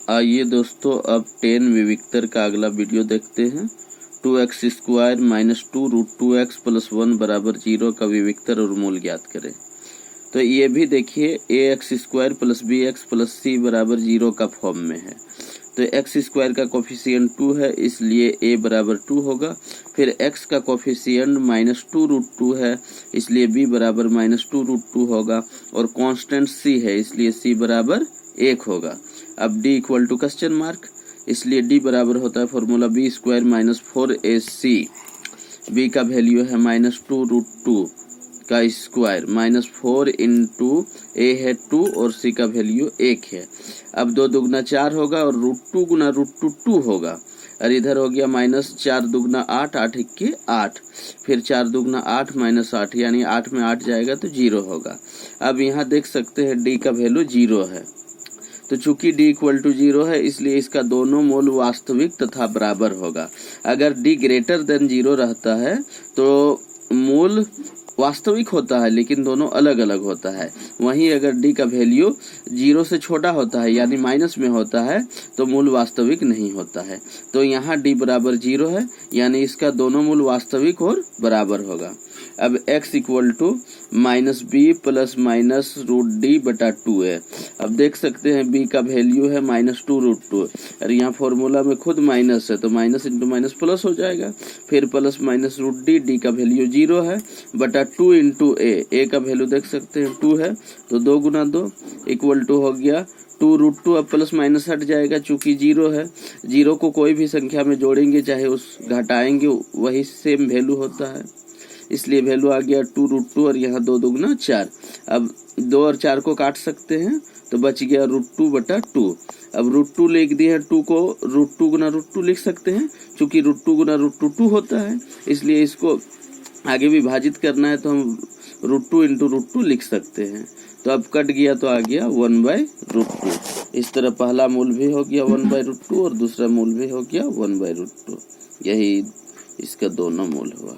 आइए दोस्तों, अब 10 विविक्तर का अगला वीडियो देखते हैं। 2x² माइनस 2√2x प्लस 1 बराबर 0 का विविक्तर और मूल ज्ञात करें। तो ये भी देखिए, ax² plus bx plus c बराबर 0 का फॉर्म में है। तो x² का कोफिशिएंट 2 है, इसलिए a बराबर 2 होगा। फिर x का कोफिशिएंट माइनस 2√2 है, इसलिए b बराबर माइनस 2√2 होगा। और कांस्टेंट c है, इसलिए c बराबर 1 होगा। अब d equal to question mark, इसलिए d बराबर होता है formula b² minus 4ac। b का वैल्यू है माइनस 2√2 का स्क्वायर माइनस 4 इंटू a है 2 और c का वैल्यू 1 है। अब 2 दुगना 4 होगा और √2 गुना √2 2 होगा। और इधर हो गया माइनस 4 दुगना 8, 8 इक्के 8, फिर 4 दुगना 8 माइनस 8, यानी 8 में 8 जाएगा तो 0 होगा। अब यहाँ देख सकते हैं d का वैल्यू 0 है। तो चूंकि d इक्वल टू 0 है, इसलिए इसका दोनों मूल वास्तविक तथा बराबर होगा। अगर d ग्रेटर देन 0 रहता है तो मूल वास्तविक होता है, लेकिन दोनों अलग अलग होता है। वहीं अगर d का वैल्यू 0 से छोटा होता है, यानी माइनस में होता है, तो मूल वास्तविक नहीं होता है। तो यहाँ d बराबर 0 है, यानी इसका दोनों मूल वास्तविक और बराबर होगा। अब x equal to minus B plus minus √d बटा 2 है। अब देख सकते हैं b का वैल्यू है माइनस 2√2 और यहाँ फॉर्मूला में खुद माइनस है, तो माइनस इंटू माइनस प्लस हो जाएगा। फिर प्लस माइनस √d, d का वैल्यू 0 है बटा 2 इंटू a का वैल्यू देख सकते हैं 2 है, तो 2 गुना 2 इक्वल टू हो गया 2√2। अब प्लस माइनस हट जाएगा, चूंकि 0 है। 0 को कोई भी संख्या में जोड़ेंगे चाहे उस घटाएंगे, वही सेम वैल्यू होता है, इसलिए वैल्यू आ गया 2√2 और यहाँ 2 दुगना 4। अब 2 और 4 को काट सकते हैं, तो बच गया √2 बटा 2। अब √2 लिख दिए, 2 को √2 गुना √2 लिख सकते हैं, चूंकि √2 गुना √2 2 होता है, इसलिए इसको आगे विभाजित करना है तो हम √2 इंटू √2 लिख सकते हैं। तो अब कट गया तो आ गया 1/√2। इस तरह पहला मूल भी हो गया 1/√2 और दूसरा मूल भी हो गया 1/√2। यही इसका दोनों मूल हुआ।